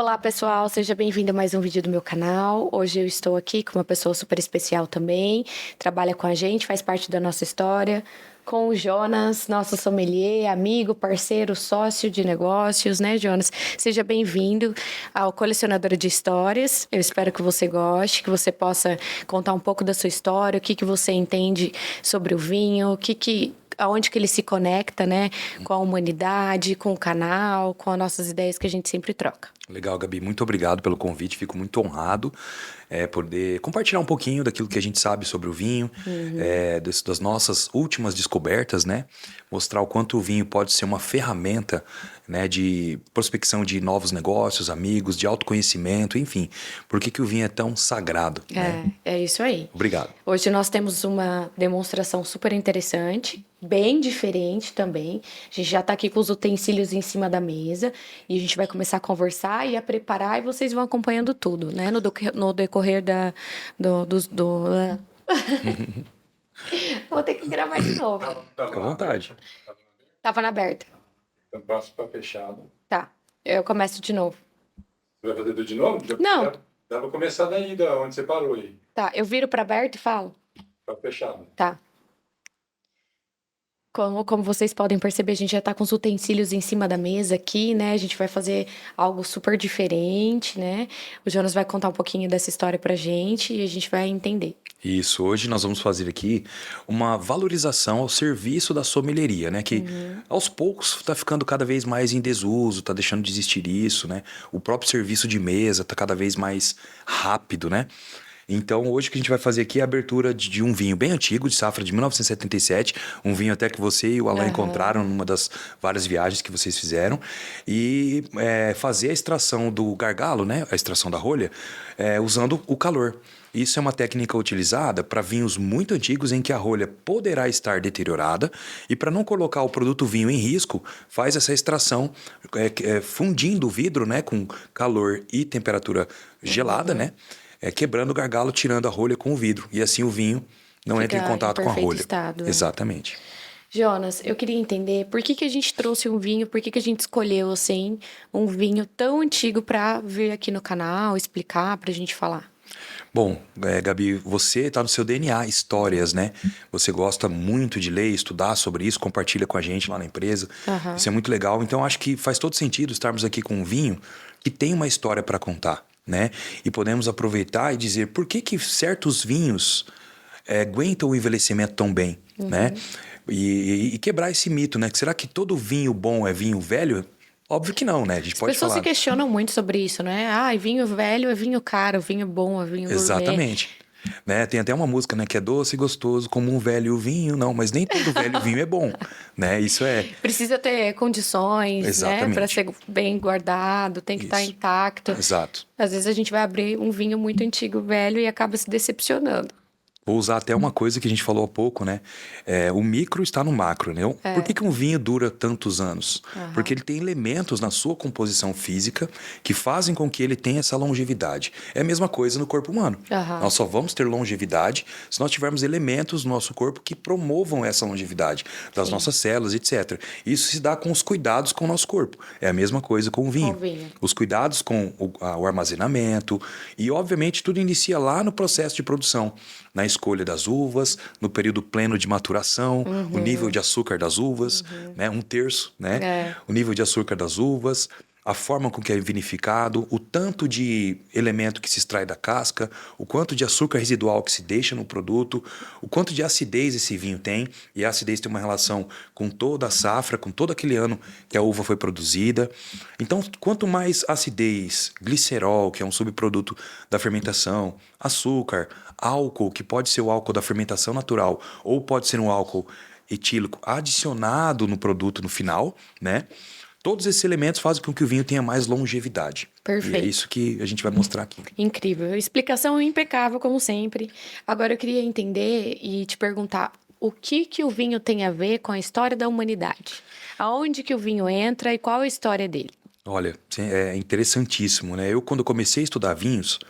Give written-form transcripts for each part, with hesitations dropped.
Olá, pessoal, seja bem-vindo a mais um vídeo do meu canal. Hoje eu estou aqui com uma pessoa super especial também, trabalha com a gente, faz parte da nossa história, com o Jonas, nosso sommelier, amigo, parceiro, sócio de negócios, né, Jonas? Seja bem-vindo ao Colecionadora de Histórias. Eu espero que você goste, que você possa contar um pouco da sua história, o que você entende sobre o vinho, aonde que ele se conecta, né, com a humanidade, com o canal, com as nossas ideias que a gente sempre troca. Legal, Gabi. Muito obrigado pelo convite. Fico muito honrado poder compartilhar um pouquinho daquilo que a gente sabe sobre o vinho, das nossas últimas descobertas, né? Mostrar o quanto o vinho pode ser uma ferramenta, né, de prospecção de novos negócios, amigos, de autoconhecimento, enfim. Por que o vinho é tão sagrado, né? É isso aí. Obrigado. Hoje nós temos uma demonstração super interessante, bem diferente também. A gente já está aqui com os utensílios em cima da mesa e a gente vai começar a conversar e a preparar e vocês vão acompanhando tudo, né? No decorrer Vou ter que gravar de novo. Fica à vontade. Tava na aberta. Então passo para fechado. Tá, eu começo de novo. Você vai fazer tudo de novo? Não. Dá para começar daí, da onde você parou aí. Tá, eu viro para aberto e falo. Para fechado. Tá. Como vocês podem perceber, a gente já tá com os utensílios em cima da mesa aqui, né? A gente vai fazer algo super diferente, né? O Jonas vai contar um pouquinho dessa história pra gente e a gente vai entender. Isso, hoje nós vamos fazer aqui uma valorização ao serviço da sommelieria, né? Que aos poucos está ficando cada vez mais em desuso, está deixando de existir isso, né? O próprio serviço de mesa está cada vez mais rápido, né? Então, hoje o que a gente vai fazer aqui é a abertura de um vinho bem antigo, de safra de 1977, um vinho até que você e o Alain encontraram numa das várias viagens que vocês fizeram, e fazer a extração do gargalo, né, a extração da rolha, usando o calor. Isso é uma técnica utilizada para vinhos muito antigos em que a rolha poderá estar deteriorada e para não colocar o produto vinho em risco, faz essa extração fundindo o vidro, né, com calor e temperatura gelada, né? Quebrando o gargalo, tirando a rolha com o vidro. E assim o vinho não entra em contato com a rolha. Estado, Exatamente. Jonas, eu queria entender por que a gente trouxe um vinho, por que a gente escolheu, assim, um vinho tão antigo para vir aqui no canal, explicar, pra gente falar. Bom, Gabi, você está no seu DNA, histórias, né? Você gosta muito de ler, estudar sobre isso, compartilha com a gente lá na empresa. Isso é muito legal. Então, acho que faz todo sentido estarmos aqui com um vinho que tem uma história para contar, né? E podemos aproveitar e dizer por que certos vinhos aguentam o envelhecimento tão bem, né? E quebrar esse mito, né? Será que todo vinho bom é vinho velho? Óbvio que não, né? A gente pode As pessoas se questionam muito sobre isso, né? Ah, vinho velho é vinho caro, vinho bom é vinho gourmet. Exatamente. Né? Tem até uma música, né, que é doce e gostoso como um velho vinho. Não, mas nem todo velho vinho é bom, né? Isso é... Precisa ter condições, Exatamente. né? Para ser bem guardado, tem que estar intacto. Exato. Às vezes a gente vai abrir um vinho muito antigo, velho, e acaba se decepcionando. Vou usar até uma coisa que a gente falou há pouco, né? O micro está no macro, né? Por que um vinho dura tantos anos? Porque ele tem elementos na sua composição física que fazem com que ele tenha essa longevidade. É a mesma coisa no corpo humano. Nós só vamos ter longevidade se nós tivermos elementos no nosso corpo que promovam essa longevidade, das nossas células, etc. Isso se dá com os cuidados com o nosso corpo. É a mesma coisa com o vinho. Os cuidados com o armazenamento e, obviamente, tudo inicia lá no processo de produção, na escolha das uvas, no período pleno de maturação, o nível de açúcar das uvas, né? 1/3, né? O nível de açúcar das uvas, a forma com que é vinificado, o tanto de elemento que se extrai da casca, o quanto de açúcar residual que se deixa no produto, o quanto de acidez esse vinho tem, e a acidez tem uma relação com toda a safra, com todo aquele ano que a uva foi produzida. Então, quanto mais acidez, glicerol, que é um subproduto da fermentação, açúcar, álcool, que pode ser o álcool da fermentação natural, ou pode ser um álcool etílico adicionado no produto no final, né? Todos esses elementos fazem com que o vinho tenha mais longevidade. Perfeito. E é isso que a gente vai mostrar aqui. Incrível. Explicação impecável, como sempre. Agora eu queria entender e te perguntar o que o vinho tem a ver com a história da humanidade? Aonde que o vinho entra e qual a história dele? Olha, é interessantíssimo, né? Eu, quando comecei a estudar vinhos,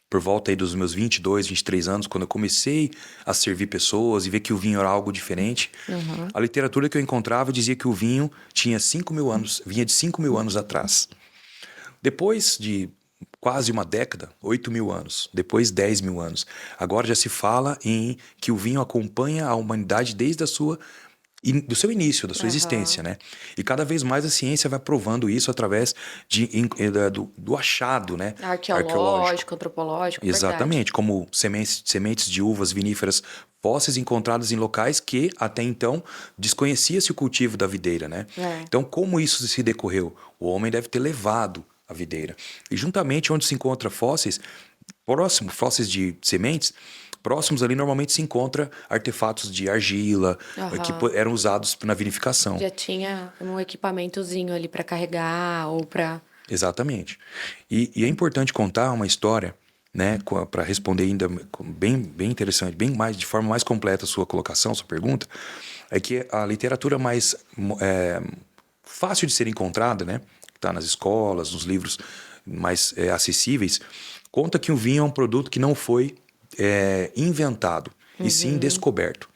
por volta aí dos meus 22, 23 anos, quando eu comecei a servir pessoas e ver que o vinho era algo diferente, a literatura que eu encontrava dizia que o vinho tinha 5.000 anos, vinha de 5.000 anos atrás. Depois de quase uma década, 8.000 anos, depois 10.000 anos, agora já se fala em que o vinho acompanha a humanidade desde do seu início, da sua existência, né? E cada vez mais a ciência vai provando isso através do achado, né? Arqueológico, antropológico, Exatamente, verdade. como sementes de uvas viníferas fósseis encontradas em locais que até então desconhecia-se o cultivo da videira, né? Então, como isso se decorreu? O homem deve ter levado a videira. E juntamente onde se encontra fósseis, fósseis de sementes, próximos ali normalmente se encontra artefatos de argila, que eram usados na vinificação. Já tinha um equipamentozinho ali para carregar ou para... Exatamente. E é importante contar uma história, né, para responder ainda bem interessante, de forma mais completa a sua colocação, sua pergunta, é que a literatura mais fácil de ser encontrada, né, que está nas escolas, nos livros mais acessíveis, conta que o vinho é um produto que não foi inventado, e sim descoberto.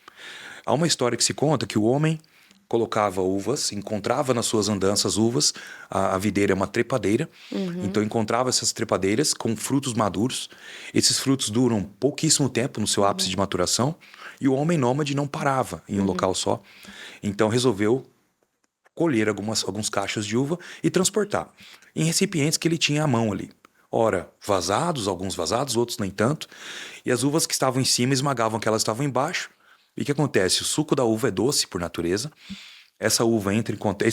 Há uma história que se conta que o homem colocava uvas, encontrava nas suas andanças uvas, a videira é uma trepadeira, então encontrava essas trepadeiras com frutos maduros. Esses frutos duram pouquíssimo tempo no seu ápice de maturação, e o homem nômade não parava em um local só, então resolveu colher alguns cachos de uva e transportar em recipientes que ele tinha à mão ali. Ora, alguns vazados, outros nem tanto, e as uvas que estavam em cima esmagavam que elas estavam embaixo. E o que acontece? O suco da uva é doce por natureza. Esse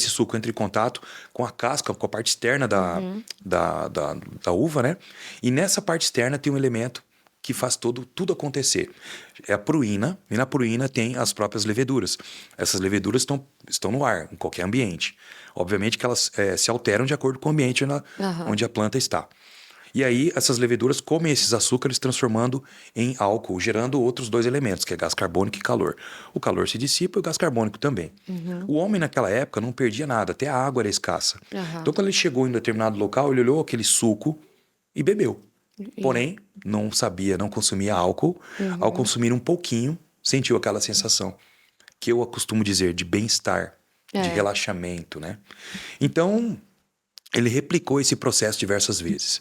suco entra em contato com a casca, com a parte externa da uva, né? E nessa parte externa tem um elemento que faz tudo acontecer. É a pruína, e na pruína tem as próprias leveduras. Essas leveduras estão no ar, em qualquer ambiente. Obviamente que elas se alteram de acordo com o ambiente onde a planta está. E aí, essas leveduras comem esses açúcares, transformando em álcool, gerando outros dois elementos, que é gás carbônico e calor. O calor se dissipa e o gás carbônico também. O homem, naquela época, não perdia nada, até a água era escassa. Então, quando ele chegou em determinado local, ele olhou aquele suco e bebeu. Porém, não consumia álcool. Ao consumir um pouquinho, sentiu aquela sensação, que eu costumo dizer, de bem-estar, de relaxamento, né? Então, ele replicou esse processo diversas vezes.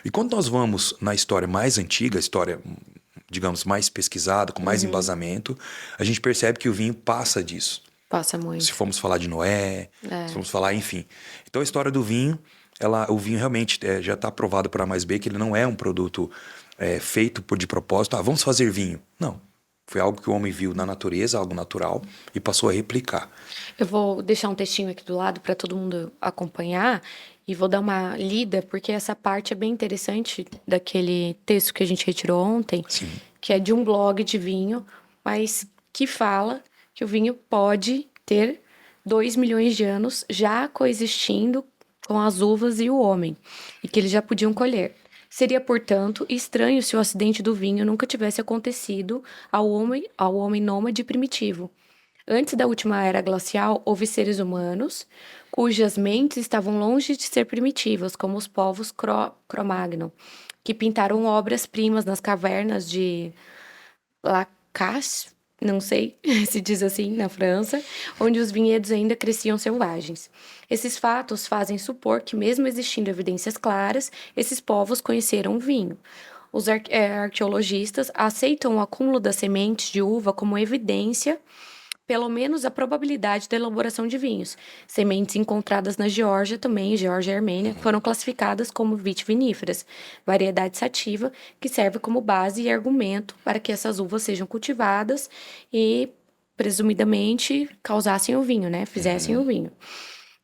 E quando nós vamos na história mais antiga, a história, digamos, mais pesquisada, com mais embasamento, a gente percebe que o vinho passa disso. Passa muito. Se formos falar de Noé, se formos falar, enfim. Então a história do vinho, o vinho realmente já está provado por A mais B que ele não é um produto feito de propósito. Vamos fazer vinho. Não. Foi algo que o homem viu na natureza, algo natural, e passou a replicar. Eu vou deixar um textinho aqui do lado para todo mundo acompanhar e vou dar uma lida, porque essa parte é bem interessante daquele texto que a gente retirou ontem, Sim. que é de um blog de vinho, mas que fala que o vinho pode ter 2 milhões de anos já coexistindo com as uvas e o homem, e que eles já podiam colher. Seria, portanto, estranho se o acidente do vinho nunca tivesse acontecido ao homem nômade primitivo. Antes da última era glacial, houve seres humanos cujas mentes estavam longe de ser primitivas, como os povos Cro-Magnon, que pintaram obras-primas nas cavernas de Lacasse, não sei se diz assim, na França, onde os vinhedos ainda cresciam selvagens. Esses fatos fazem supor que, mesmo existindo evidências claras, esses povos conheceram o vinho. Os arqueologistas aceitam o acúmulo das sementes de uva como evidência, pelo menos a probabilidade da elaboração de vinhos. Sementes encontradas na Geórgia e Armênia, foram classificadas como vitiviníferas, variedade sativa que serve como base e argumento para que essas uvas sejam cultivadas e, presumidamente, causassem o vinho, né? Fizessem o vinho.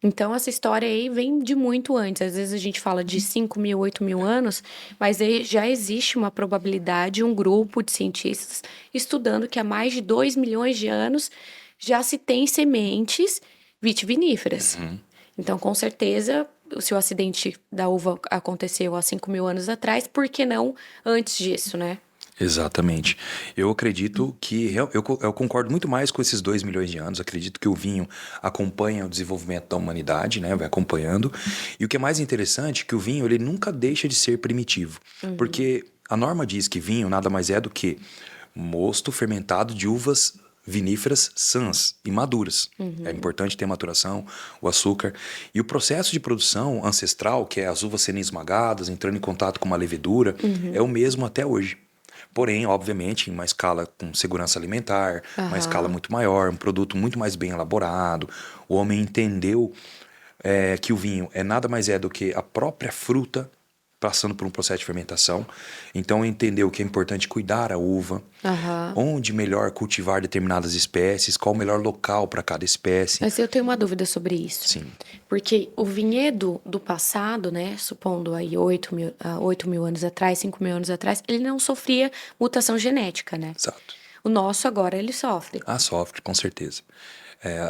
Então, essa história aí vem de muito antes. Às vezes a gente fala de 5.000, 8.000 anos, mas aí já existe uma probabilidade, um grupo de cientistas estudando que há mais de 2 milhões de anos já se tem sementes vitiviníferas. Então, com certeza, se o acidente da uva aconteceu há 5.000 anos atrás, por que não antes disso, né? Exatamente. Eu acredito que... Eu concordo muito mais com esses 2 milhões de anos. Acredito que o vinho acompanha o desenvolvimento da humanidade, né? Vai acompanhando. E o que é mais interessante é que o vinho ele nunca deixa de ser primitivo. Porque a norma diz que vinho nada mais é do que mosto fermentado de uvas viníferas sãs e maduras. É importante ter maturação, o açúcar. E o processo de produção ancestral, que é as uvas sendo esmagadas, entrando em contato com uma levedura, é o mesmo até hoje. Porém, obviamente, em uma escala com segurança alimentar, uma escala muito maior, um produto muito mais bem elaborado. O homem entendeu que o vinho nada mais é do que a própria fruta passando por um processo de fermentação. Então, entendeu que é importante cuidar a uva, onde melhor cultivar determinadas espécies, qual o melhor local para cada espécie. Mas eu tenho uma dúvida sobre isso. Sim. Porque o vinhedo do passado, né, supondo aí 8 mil anos atrás, 5 mil anos atrás, ele não sofria mutação genética, né? Exato. O nosso agora, ele sofre. Sofre, com certeza.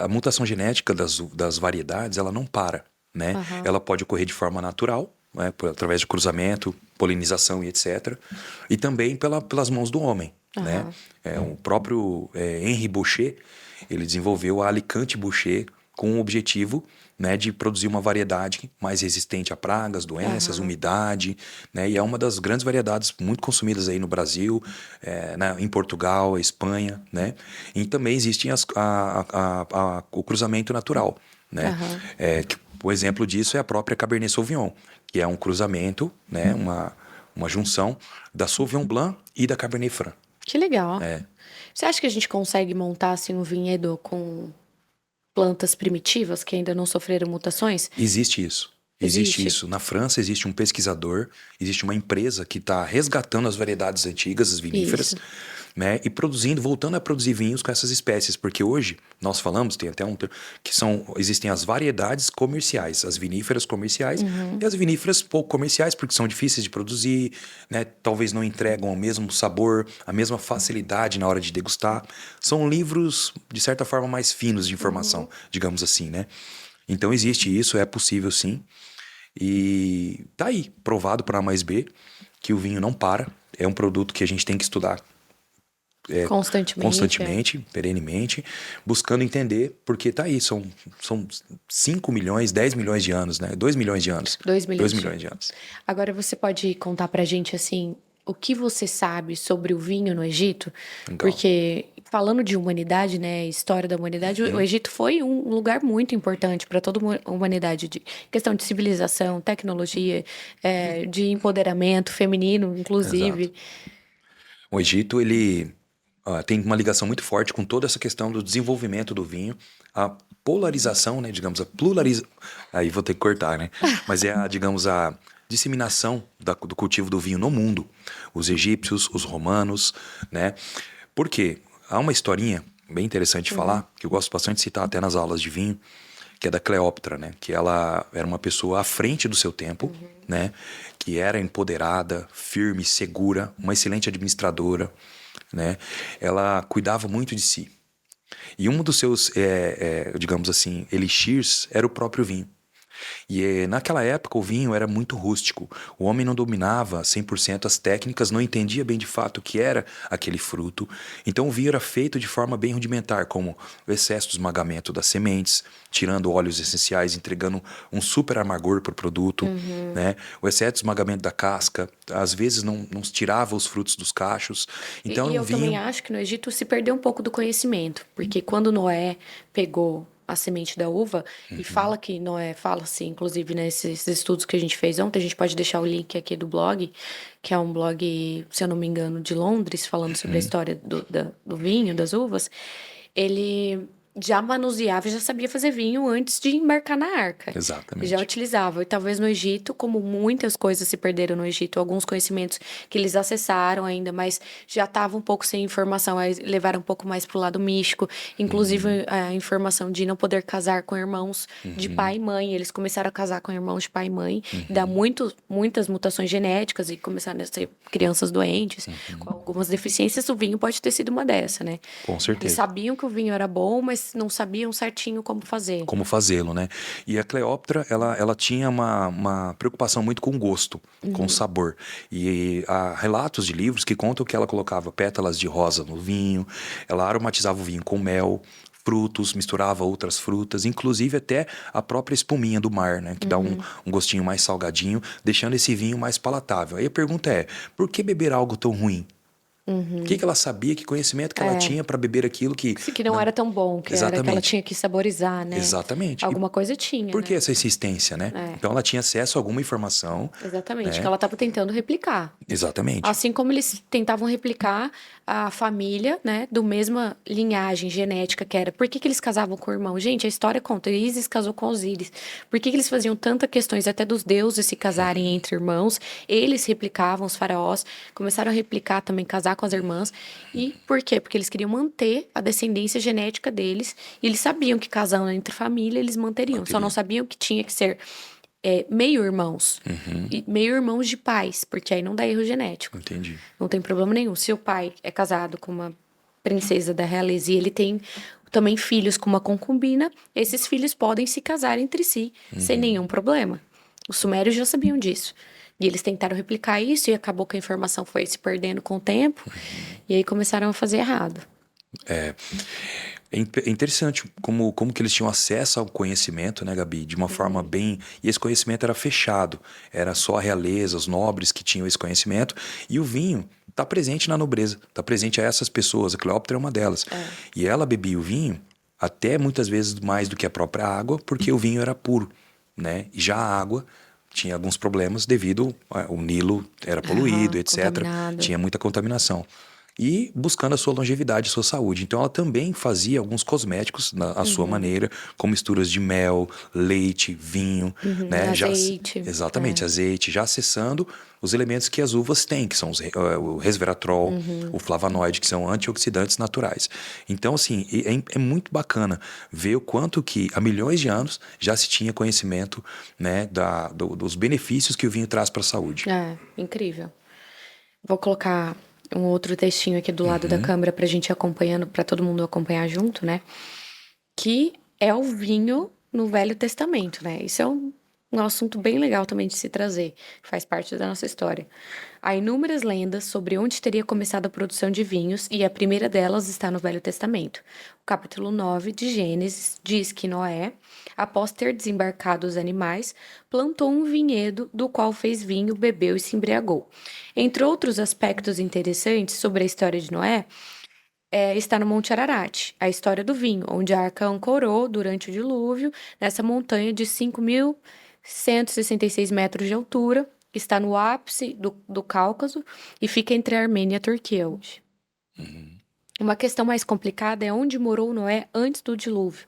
A mutação genética das variedades, ela não para, né? Ela pode ocorrer de forma natural, né, através de cruzamento, polinização e etc. E também pelas mãos do homem, né? O próprio Henri Boucher, ele desenvolveu a Alicante Boucher com o objetivo, né, de produzir uma variedade mais resistente a pragas, doenças, umidade, né? E é uma das grandes variedades muito consumidas aí no Brasil, em Portugal, Espanha, né? E também existe o cruzamento natural, né? O exemplo disso é a própria Cabernet Sauvignon, que é um cruzamento, né? Uma junção da Sauvignon Blanc e da Cabernet Franc. Que legal. Você acha que a gente consegue montar assim um vinhedo com plantas primitivas que ainda não sofreram mutações? Existe isso. Existe isso. Na França existe um pesquisador, existe uma empresa que está resgatando as variedades antigas, as viníferas, né, e voltando a produzir vinhos com essas espécies, porque hoje nós falamos, tem até existem as variedades comerciais, as viníferas comerciais e as viníferas pouco comerciais, porque são difíceis de produzir, né, talvez não entregam o mesmo sabor, a mesma facilidade na hora de degustar. São livros, de certa forma, mais finos de informação, digamos assim, né? Então existe isso, é possível sim. E tá aí, provado por A mais B, que o vinho não para. É um produto que a gente tem que estudar constantemente, perenemente, buscando entender, porque tá aí, são 5 milhões, 10 milhões de anos, né? 2 milhões de anos. 2 milhões. 2 milhões de anos. Agora você pode contar pra gente, assim, o que você sabe sobre o vinho no Egito? Legal. Porque, falando de humanidade, né, história da humanidade, o Egito foi um lugar muito importante para toda a humanidade, de questão de civilização, tecnologia, de empoderamento feminino, inclusive. Exato. O Egito, ele tem uma ligação muito forte com toda essa questão do desenvolvimento do vinho, a polarização, né, digamos, aí vou ter que cortar, né? Mas digamos, a disseminação do cultivo do vinho no mundo. Os egípcios, os romanos, né? Por quê? Há uma historinha bem interessante de falar, que eu gosto bastante de citar até nas aulas de vinho, que é da Cleópatra, né? Que ela era uma pessoa à frente do seu tempo, né? Que era empoderada, firme, segura, uma excelente administradora, né? Ela cuidava muito de si. E um dos seus, digamos assim, elixirs era o próprio vinho. E naquela época o vinho era muito rústico. O homem não dominava 100% as técnicas, não entendia bem de fato o que era aquele fruto. Então o vinho era feito de forma bem rudimentar, como o excesso de esmagamento das sementes, tirando óleos essenciais, entregando um super amargor para o produto, né? O excesso de esmagamento da casca, às vezes não se tirava os frutos dos cachos. Então, eu também acho que no Egito se perdeu um pouco do conhecimento, porque quando Noé pegou a semente da uva, e fala que Noé, fala-se, inclusive, nesses estudos que a gente fez ontem, a gente pode deixar o link aqui do blog, que é um blog, se eu não me engano, de Londres, falando sobre a história do vinho, das uvas. Ele já manuseava e já sabia fazer vinho antes de embarcar na arca. Exatamente. Já utilizava. E talvez no Egito, como muitas coisas se perderam no Egito, alguns conhecimentos que eles acessaram ainda, mas já estavam um pouco sem informação, aí levaram um pouco mais pro lado místico. Inclusive, a informação de não poder casar com irmãos de pai e mãe. Eles começaram a casar com irmãos de pai e mãe. Dá muitas mutações genéticas e começaram a ser crianças doentes, com algumas deficiências. O vinho pode ter sido uma dessa, né? Com certeza. Eles sabiam que o vinho era bom, mas não sabiam certinho como fazer. Como fazê-lo, né? E a Cleópatra, ela tinha uma preocupação muito com o gosto, com o sabor. E há relatos de livros que contam que ela colocava pétalas de rosa no vinho, ela aromatizava o vinho com mel, frutos, misturava outras frutas, inclusive até a própria espuminha do mar, né? Que dá um gostinho mais salgadinho, deixando esse vinho mais palatável. Aí a pergunta é, por que beber algo tão ruim? O que ela sabia, que conhecimento que ela tinha para beber aquilo Que não era tão bom, que era que ela tinha que saborizar, né? Exatamente. Alguma coisa tinha, Por né? que essa insistência, né? Então ela tinha acesso a alguma informação. Exatamente, né? que ela estava tentando replicar. Exatamente. Assim como eles tentavam replicar a família, né, do mesma linhagem genética que era. Por que eles casavam com o irmão? Gente, a história conta, Ísis casou com Osíris. Por que eles faziam tantas questões até dos deuses se casarem entre irmãos? Eles replicavam, os faraós começaram a replicar também, casar com as irmãs. E por quê? Porque eles queriam manter a descendência genética deles. E eles sabiam que casando entre família, eles manteriam. Só não sabiam que tinha que ser meio-irmãos. E meio-irmãos de pais, porque aí não dá erro genético. Entendi. Não tem problema nenhum. Se o pai é casado com uma princesa da realeza e ele tem também filhos com uma concubina, esses filhos podem se casar entre si sem nenhum problema. Os sumérios já sabiam disso. E eles tentaram replicar isso e acabou que a informação foi se perdendo com o tempo. E aí começaram a fazer errado. É interessante como que eles tinham acesso ao conhecimento, né, Gabi? De uma forma bem... E esse conhecimento era fechado. Era só a realeza, os nobres que tinham esse conhecimento. E o vinho está presente na nobreza. Está presente a essas pessoas. A Cleópatra é uma delas. E ela bebia o vinho até muitas vezes mais do que a própria água, porque o vinho era puro, né? E já a água tinha alguns problemas devido ao Nilo era poluído, etc. Contaminado. Tinha muita contaminação. E buscando a sua longevidade, a sua saúde. Então ela também fazia alguns cosméticos à sua maneira, com misturas de mel, leite, vinho, né? Azeite. Exatamente, azeite, já acessando os elementos que as uvas têm, que são o resveratrol, o flavonoide, que são antioxidantes naturais. Então, assim, é muito bacana ver o quanto que há milhões de anos já se tinha conhecimento, né, dos benefícios que o vinho traz para a saúde. Incrível. Vou colocar um outro textinho aqui do lado da câmera pra gente ir acompanhando, pra todo mundo acompanhar junto, né? Que é o vinho no Velho Testamento, né? Isso é um assunto bem legal também de se trazer, faz parte da nossa história. Há inúmeras lendas sobre onde teria começado a produção de vinhos e a primeira delas está no Velho Testamento. O capítulo 9 de Gênesis diz que Noé, após ter desembarcado os animais, plantou um vinhedo do qual fez vinho, bebeu e se embriagou. Entre outros aspectos interessantes sobre a história de Noé, está no Monte Ararat, a história do vinho, onde a arca ancorou durante o dilúvio nessa montanha de 5.166 metros de altura, que está no ápice do Cáucaso e fica entre a Armênia e a Turquia hoje. Uma questão mais complicada é onde morou Noé antes do dilúvio.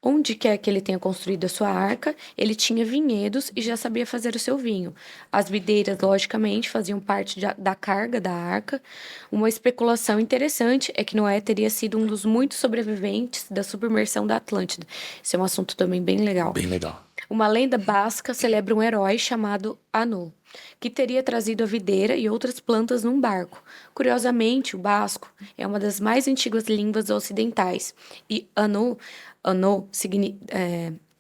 Onde quer que ele tenha construído a sua arca, ele tinha vinhedos e já sabia fazer o seu vinho. As videiras, logicamente, faziam parte da carga da arca. Uma especulação interessante é que Noé teria sido um dos muitos sobreviventes da submersão da Atlântida. Esse é um assunto também bem legal. Bem legal. Uma lenda basca celebra um herói chamado Anu, que teria trazido a videira e outras plantas num barco. Curiosamente, o basco é uma das mais antigas línguas ocidentais, e Anu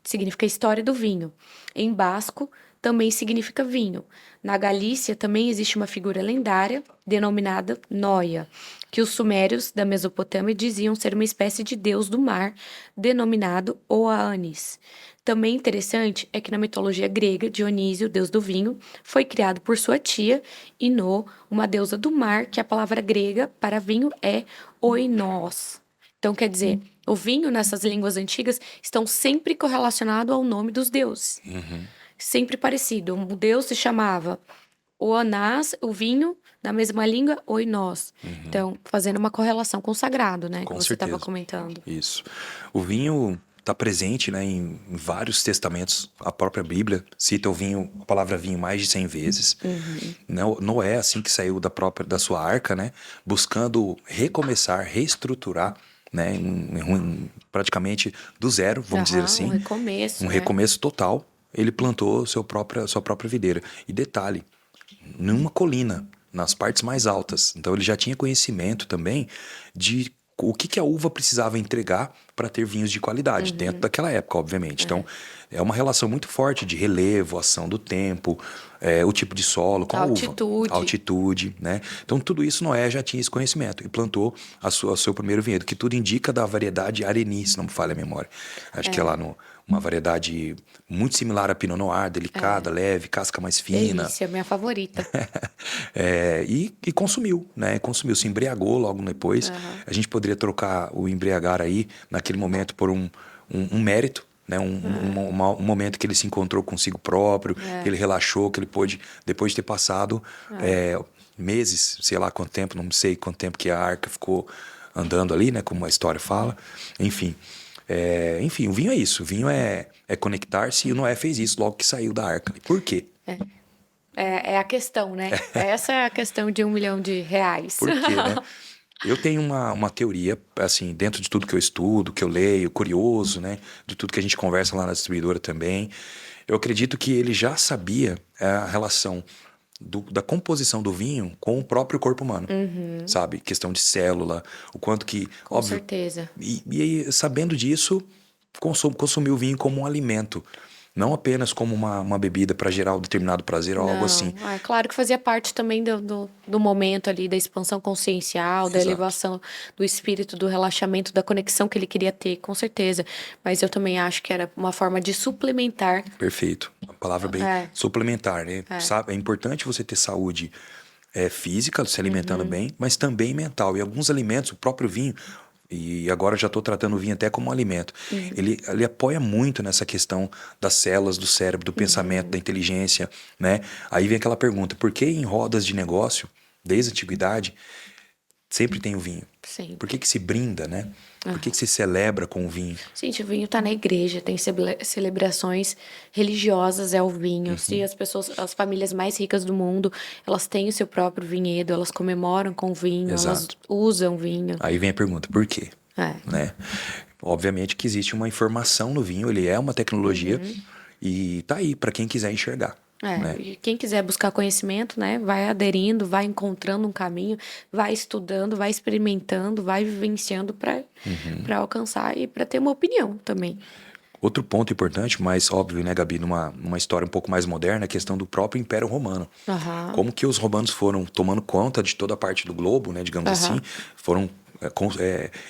significa história do vinho. Em basco, também significa vinho. Na Galícia, também existe uma figura lendária, denominada Noia, que os sumérios da Mesopotâmia diziam ser uma espécie de deus do mar, denominado Oanis. Também interessante é que na mitologia grega, Dionísio, deus do vinho, foi criado por sua tia, Inô, uma deusa do mar, que a palavra grega para vinho é oinos. Então, quer dizer, o vinho nessas línguas antigas estão sempre correlacionado ao nome dos deuses. Sempre parecido. Um deus se chamava Oanás, o vinho, na mesma língua, oinós. Então, fazendo uma correlação com o sagrado, né? Com que você estava certeza. comentando. Isso. O vinho está presente, né, em vários testamentos. A própria Bíblia cita o vinho, a palavra vinho mais de 100 vezes. Noé, assim que saiu da sua arca, né, buscando recomeçar, reestruturar, né, praticamente do zero, vamos dizer assim. Um recomeço. Um recomeço total. Ele plantou sua própria videira. E detalhe, numa colina, nas partes mais altas. Então ele já tinha conhecimento também de o que a uva precisava entregar para ter vinhos de qualidade, dentro daquela época, obviamente. Então, é uma relação muito forte de relevo, ação do tempo, o tipo de solo, com a uva. Altitude, né? Então, tudo isso Noé já tinha esse conhecimento e plantou o seu primeiro vinhedo, que tudo indica da variedade Areni, se não me falha a memória. Acho que é lá uma variedade muito similar à Pinot Noir, delicada, leve, casca mais fina. Delícia, minha favorita. E consumiu, né? Consumiu, se embriagou logo depois. A gente poderia trocar o embriagar aí, naquele momento, por um mérito, né? Um momento que ele se encontrou consigo próprio, que ele relaxou, que ele pôde, depois de ter passado meses, sei lá quanto tempo, não sei quanto tempo que a arca ficou andando ali, né? Como a história fala. Enfim, o vinho é isso. O vinho é conectar-se, e o Noé fez isso logo que saiu da arca. Por quê? É a questão, né? Essa é a questão de R$1 milhão. Por quê, né? Eu tenho uma teoria, assim, dentro de tudo que eu estudo, que eu leio, curioso, né? De tudo que a gente conversa lá na distribuidora também. Eu acredito que ele já sabia a relação da composição do vinho com o próprio corpo humano, sabe? Questão de célula, o quanto que... Com óbvio, certeza. E aí, sabendo disso, consumiu o vinho como um alimento. Não apenas como uma bebida para gerar um determinado prazer ou algo assim. É claro que fazia parte também do momento ali, da expansão consciencial, da Exato. elevação do espírito, do relaxamento, da conexão que ele queria ter, com certeza. Mas eu também acho que era uma forma de suplementar. Perfeito. A palavra bem suplementar, né? Sabe? É importante você ter saúde física, se alimentando bem, mas também mental. E alguns alimentos, o próprio vinho, e agora eu já estou tratando o vinho até como um alimento, ele apoia muito nessa questão das células do cérebro, do pensamento, da inteligência, né? Aí vem aquela pergunta, por que em rodas de negócio, desde a antiguidade, sempre tem o vinho? Sempre. Por que se brinda, né? Por que se celebra com o vinho? Gente, o vinho tá na igreja, tem celebrações religiosas, é o vinho. Se as famílias mais ricas do mundo, elas têm o seu próprio vinhedo, elas comemoram com vinho, elas Exato. usam vinho. Aí vem a pergunta, por quê? Né? Obviamente que existe uma informação no vinho, ele é uma tecnologia e tá aí para quem quiser enxergar. Né? E quem quiser buscar conhecimento, né, vai aderindo, vai encontrando um caminho, vai estudando, vai experimentando, vai vivenciando para alcançar e para ter uma opinião também. Outro ponto importante, mas óbvio, né, Gabi, numa história um pouco mais moderna, é a questão do próprio Império Romano. Como que os romanos foram tomando conta de toda a parte do globo, né, digamos assim, foram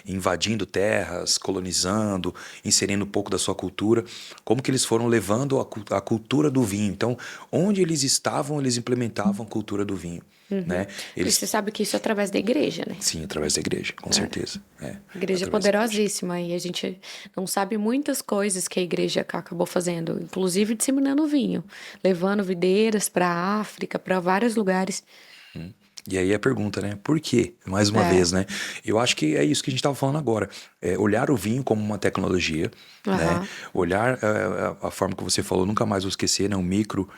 invadindo terras, colonizando, inserindo um pouco da sua cultura, como que eles foram levando a cultura do vinho. Então, onde eles estavam, eles implementavam a cultura do vinho. Né? E você sabe que isso é através da igreja, né? Sim, através da igreja, com certeza. A igreja é poderosíssima e a gente não sabe muitas coisas que a igreja acabou fazendo, inclusive disseminando o vinho, levando videiras para a África, para vários lugares. E aí a pergunta, né? Por quê? Mais uma vez, né? Eu acho que é isso que a gente estava falando agora. Olhar o vinho como uma tecnologia, né? Olhar a forma que você falou, nunca mais vou esquecer, né? O micro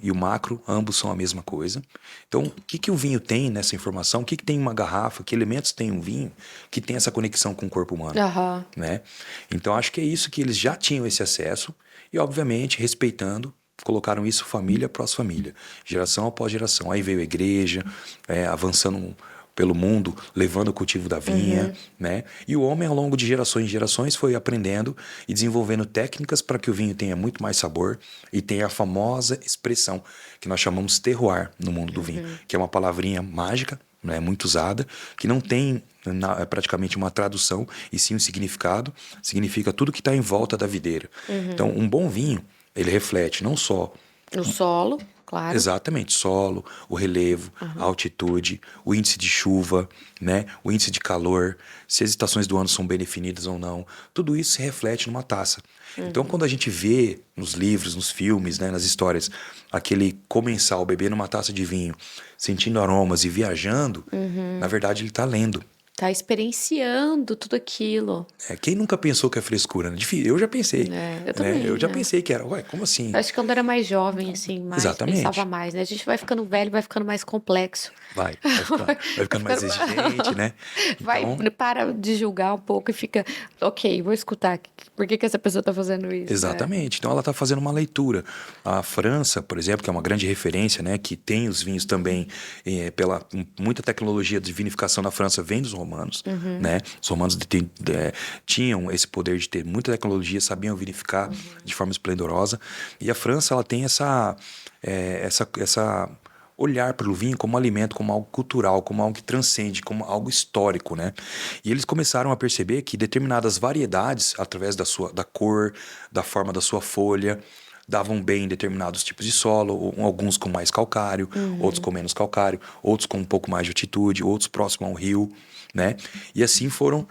e o macro, ambos são a mesma coisa. Então, o que o vinho tem nessa informação? O que tem uma garrafa? Que elementos tem um vinho que tem essa conexão com o corpo humano? Né? Então, acho que é isso que eles já tinham esse acesso e, obviamente, respeitando, colocaram isso família após família, geração após geração. Aí veio a igreja, avançando pelo mundo, levando o cultivo da vinha, né? E o homem, ao longo de gerações e gerações, foi aprendendo e desenvolvendo técnicas para que o vinho tenha muito mais sabor e tenha a famosa expressão que nós chamamos terroir no mundo do vinho, que é uma palavrinha mágica, né, muito usada, que não tem praticamente uma tradução e sim um significado. Significa tudo que está em volta da videira. Então, um bom vinho, ele reflete não só o solo, claro. Exatamente, solo, o relevo, a altitude, o índice de chuva, né? O índice de calor, se as estações do ano são bem definidas ou não. Tudo isso se reflete numa taça. Então, quando a gente vê nos livros, nos filmes, né, nas histórias, aquele comensal bebendo uma taça de vinho, sentindo aromas e viajando, na verdade ele está lendo. Tá experienciando tudo aquilo. Quem nunca pensou que é frescura, né? Eu já pensei. Eu também. Eu já pensei que era, ué, como assim? Acho que quando era mais jovem, assim, mais Exatamente. pensava mais, né? A gente vai ficando velho, vai ficando mais complexo. Vai ficando mais exigente, né? Então... para de julgar um pouco e fica, ok, vou escutar. Por que essa pessoa tá fazendo isso? Exatamente. Então ela tá fazendo uma leitura. A França, por exemplo, que é uma grande referência, né? Que tem os vinhos também, pela muita tecnologia de vinificação na França vem dos romanos, né? Os romanos tinham esse poder de ter muita tecnologia, sabiam vinificar de forma esplendorosa. E a França, ela tem essa olhar para o vinho como alimento, como algo cultural, como algo que transcende, como algo histórico, né? E eles começaram a perceber que determinadas variedades, através da cor, da forma da sua folha, davam bem em determinados tipos de solo, alguns com mais calcário, outros com menos calcário, outros com um pouco mais de altitude, outros próximo ao rio, né? E assim foram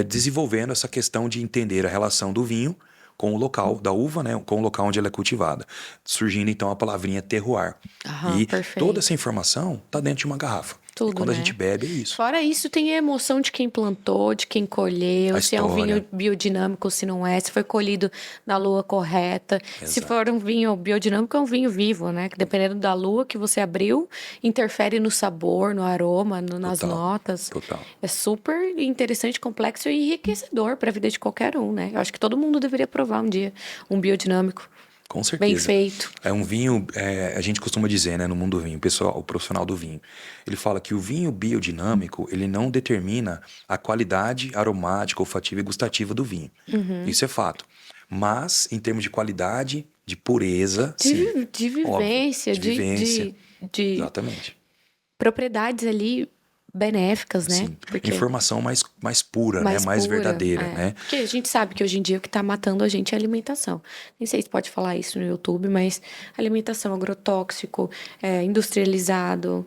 desenvolvendo essa questão de entender a relação do vinho com o local da uva, né, com o local onde ela é cultivada. Surgindo então a palavrinha terroir. Aham, E perfeito. toda essa informação está dentro de uma garrafa. Tudo, e quando né? a gente bebe, é isso. Fora isso, tem a emoção de quem plantou, de quem colheu, A se é um história. vinho biodinâmico, se não é, se foi colhido na lua correta. Se Exato. for um vinho biodinâmico, é um vinho vivo, né? Que dependendo da lua que você abriu, interfere no sabor, no aroma, nas Total, notas. total. É super interessante, complexo e enriquecedor para a vida de qualquer um, né? Eu acho que todo mundo deveria provar um dia um biodinâmico. Com certeza. Bem feito. É um vinho, a gente costuma dizer, né, no mundo do vinho, o profissional do vinho, ele fala que o vinho biodinâmico, ele não determina a qualidade aromática, olfativa e gustativa do vinho. Isso é fato. Mas, em termos de qualidade, de pureza, sim. De Óbvio. vivência, De vivência. de Exatamente. propriedades ali benéficas, né? Sim. Porque Informação mais pura, né? Mais pura, verdadeira, é. né? Porque a gente sabe que hoje em dia o que tá matando a gente é a alimentação. Nem sei se pode falar isso no YouTube, mas alimentação, agrotóxico, industrializado,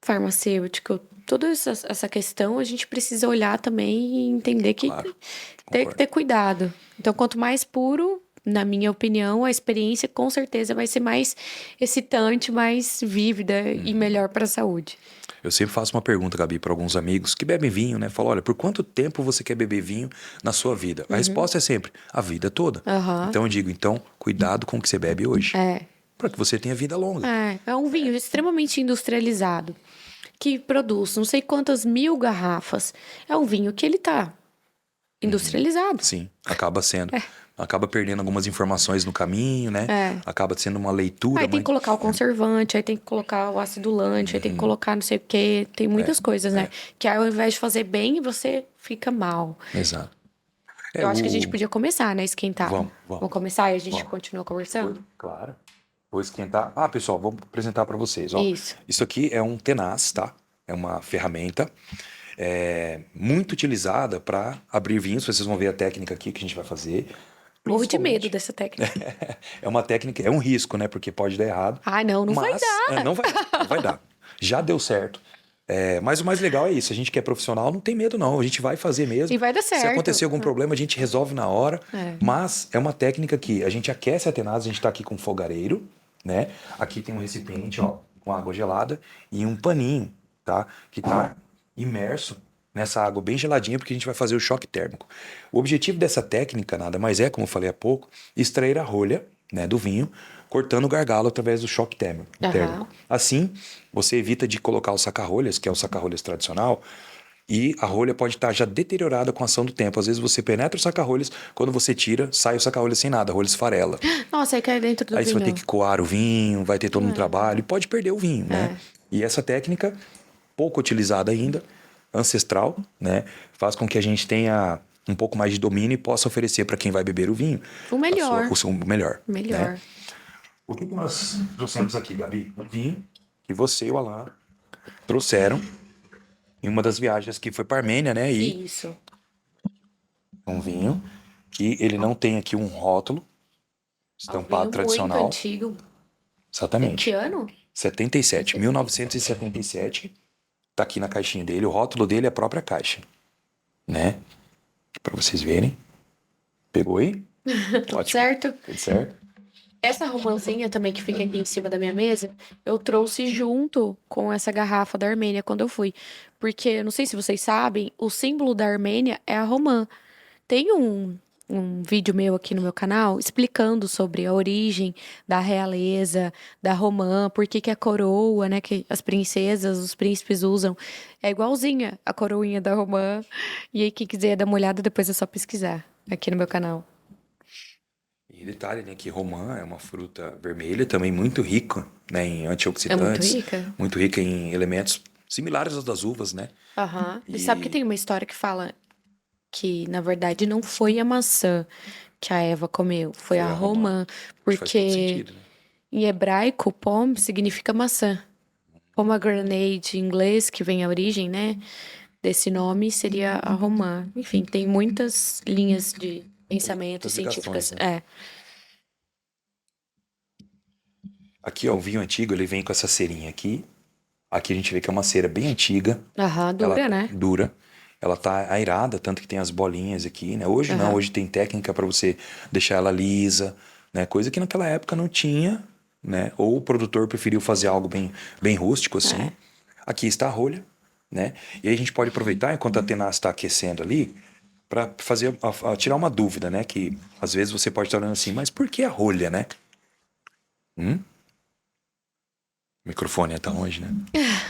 farmacêutico, toda essa questão a gente precisa olhar também e entender que Claro, tem que concordo. ter cuidado. Então, quanto mais puro, na minha opinião, a experiência com certeza vai ser mais excitante, mais vívida e melhor para a saúde. Eu sempre faço uma pergunta, Gabi, para alguns amigos que bebem vinho, né? Falo, olha, por quanto tempo você quer beber vinho na sua vida? A resposta é sempre, a vida toda. Aham. Então eu digo, cuidado com o que você bebe hoje. Para que você tenha vida longa. É um vinho extremamente industrializado, que produz não sei quantas mil garrafas. É um vinho que ele tá industrializado. Sim, acaba sendo. Acaba perdendo algumas informações no caminho, né? Acaba sendo uma leitura. Aí tem que colocar o conservante, aí tem que colocar o acidulante, aí tem que colocar não sei o quê. Tem muitas coisas, né? Que ao invés de fazer bem, você fica mal. Exato. Eu acho que a gente podia começar, né? Esquentar. Vamos começar e a gente Vamos. continua conversando? Claro. Vou esquentar. Ah, pessoal, vou apresentar para vocês. Ó. Isso. Aqui é um tenaz, tá? É uma ferramenta muito utilizada para abrir vinhos. Vocês vão ver a técnica aqui que a gente vai fazer. Morro de medo dessa técnica. É uma técnica, é um risco, né? Porque pode dar errado. Ai, não vai dar. Não vai dar. Já deu certo. Mas o mais legal é isso. A gente que é profissional não tem medo, não. A gente vai fazer mesmo. E vai dar certo. Se acontecer algum problema, a gente resolve na hora. Mas é uma técnica que a gente aquece a tenaz, a gente tá aqui com um fogareiro, né? Aqui tem um recipiente, ó, com água gelada e um paninho, tá? Que tá imerso nessa água bem geladinha, porque a gente vai fazer o choque térmico. O objetivo dessa técnica nada mais é, como eu falei há pouco, extrair a rolha, né, do vinho, cortando o gargalo através do choque térmico. Assim, você evita de colocar o saca-rolhas, que é o saca-rolhas tradicional, e a rolha pode estar já deteriorada com a ação do tempo. Às vezes você penetra o saca-rolhas, quando você tira, sai o saca-rolhas sem nada, a rolha esfarela. Nossa, aí cai dentro do Aí vinho. você vai ter que coar o vinho, vai ter todo um trabalho, e pode perder o vinho, né? E essa técnica, pouco utilizada ainda, ancestral, né? Faz com que a gente tenha um pouco mais de domínio e possa oferecer para quem vai beber o vinho. O melhor. O melhor. Melhor. Né? O que nós trouxemos aqui, Gabi? Um vinho que você e o Alan trouxeram em uma das viagens que foi para Armênia, né? E Isso. um vinho que ele não tem aqui um rótulo estampado tradicional. Muito antigo. Exatamente. Que ano? 77, 1977. Tá aqui na caixinha dele. O rótulo dele é a própria caixa, né? Para vocês verem. Pegou aí? Tudo certo? Tudo certo. Essa romancinha também que fica aqui em cima da minha mesa, eu trouxe junto com essa garrafa da Armênia quando eu fui. Porque, não sei se vocês sabem, o símbolo da Armênia é a romã. Tem um vídeo meu aqui no meu canal explicando sobre a origem da realeza, da romã, por que a coroa, né, que as princesas, os príncipes usam, é igualzinha a coroinha da romã. E aí, quem quiser dar uma olhada, depois é só pesquisar aqui no meu canal. E detalhe, né, que romã é uma fruta vermelha também muito rica, né, em antioxidantes. É muito rica. Muito rica em elementos similares aos das uvas, né? E sabe que tem uma história que fala que, na verdade, não foi a maçã que a Eva comeu, foi a romã. Faz todo Porque sentido, né? em hebraico, pom significa maçã. pomegranate em inglês, que vem a origem, né, desse nome, seria a romã. Enfim, tem muitas linhas de pensamento Muitas científicas. ligações, né? Aqui, ó, o vinho antigo, ele vem com essa cerinha aqui. Aqui a gente vê que é uma cera bem antiga. Aham, Ela dura, né? dura. Ela tá airada, tanto que tem as bolinhas aqui, né? Hoje não, Aham. hoje tem técnica para você deixar ela lisa, né? Coisa que naquela época não tinha, né? Ou o produtor preferiu fazer algo bem rústico assim. Aqui está a rolha, né? E aí a gente pode aproveitar enquanto a tenaz está aquecendo ali para fazer tirar uma dúvida, né? Que às vezes você pode estar olhando assim, mas por que a rolha, né? O microfone tá longe, né?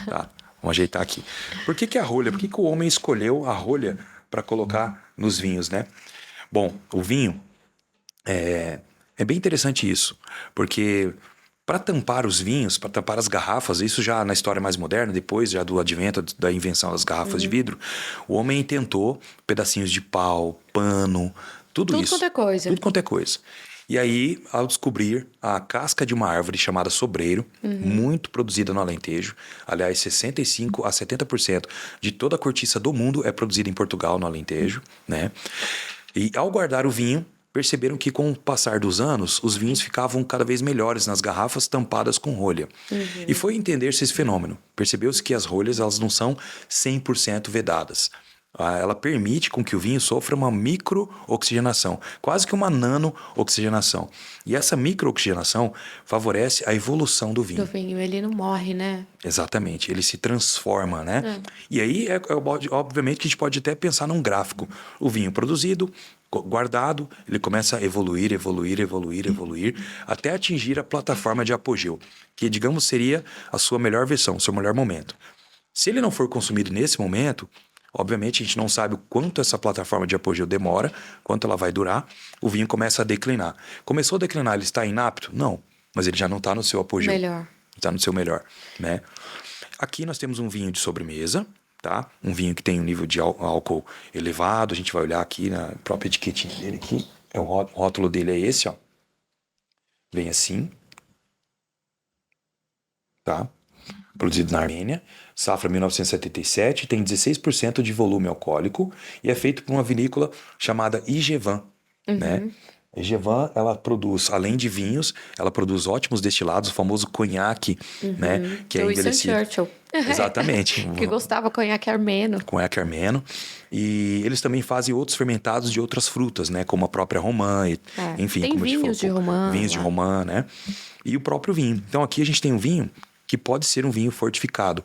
Tá, vamos ajeitar aqui. Por que que a rolha? Por que que o homem escolheu a rolha para colocar nos vinhos, né? Bom, o vinho é bem interessante isso, porque para tampar os vinhos, para tampar as garrafas, isso já na história mais moderna, depois já do advento da invenção das garrafas de vidro, o homem tentou pedacinhos de pau, pano, tudo Tudo isso. quanto é coisa. Tudo quanto é coisa. E aí, ao descobrir a casca de uma árvore chamada sobreiro, muito produzida no Alentejo, aliás, 65 a 70% de toda a cortiça do mundo é produzida em Portugal, no Alentejo, né? E ao guardar o vinho, perceberam que com o passar dos anos, os vinhos ficavam cada vez melhores nas garrafas tampadas com rolha. E foi entender-se esse fenômeno. Percebeu-se que as rolhas elas não são 100% vedadas. Ela permite com que o vinho sofra uma micro-oxigenação, quase que uma nano-oxigenação. E essa micro-oxigenação favorece a evolução do vinho. Do vinho, ele não morre, né? Exatamente, ele se transforma, né? E aí, obviamente, que a gente pode até pensar num gráfico. O vinho produzido, guardado, ele começa a evoluir, até atingir a plataforma de apogeu, que, digamos, seria a sua melhor versão, o seu melhor momento. Se ele não for consumido nesse momento, obviamente a gente não sabe o quanto essa plataforma de apogeu demora, quanto ela vai durar, o vinho começa a declinar. Começou a declinar, ele está inapto? Não, mas ele já não está no seu apogeu. Melhor. Está no seu melhor, né? Aqui nós temos um vinho de sobremesa, tá? Um vinho que tem um nível de álcool elevado. A gente vai olhar aqui na própria etiquetinha dele aqui. O rótulo dele é esse, ó. Vem assim. Tá? Produzido na Armênia. Safra 1977. Tem 16% de volume alcoólico. E é feito por uma vinícola chamada Ijevan, né? A Ijevan, ela produz, além de vinhos, ela produz ótimos destilados, o famoso conhaque, né? Que é Do Winston envelhecido. Churchill. Exatamente. Que gostava conhaque armeno. Conhaque armeno. E eles também fazem outros fermentados de outras frutas, né? Como a própria romã, enfim. Tem como a gente vinhos de falou, romã vinhos de lá. romã, né? E o próprio vinho. Então aqui a gente tem um vinho que pode ser um vinho fortificado,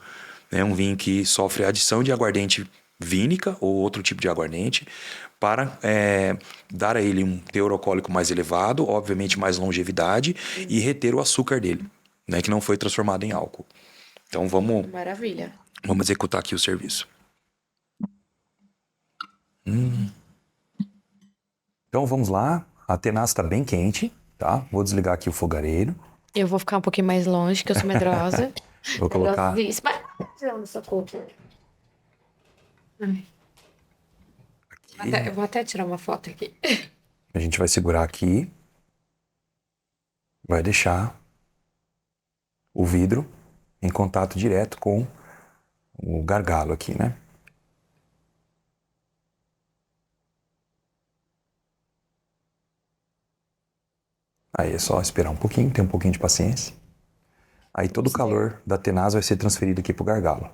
né? Um vinho que sofre adição de aguardente vínica ou outro tipo de aguardente para dar a ele um teor alcoólico mais elevado, obviamente mais longevidade e reter o açúcar dele, né? Que não foi transformado em álcool. Então vamos Maravilha. executar aqui o serviço. Então vamos lá. A tenaz está bem quente, tá? Vou desligar aqui o fogareiro. Eu vou ficar um pouquinho mais longe, que eu sou medrosa. Vou colocar. Medrosíssima. Tirando essa cor. Ai. Eu vou até tirar uma foto aqui. A gente vai segurar aqui. Vai deixar o vidro em contato direto com o gargalo aqui, né? Aí é só esperar um pouquinho, ter um pouquinho de paciência. Aí todo o calor da tenaz vai ser transferido aqui pro gargalo.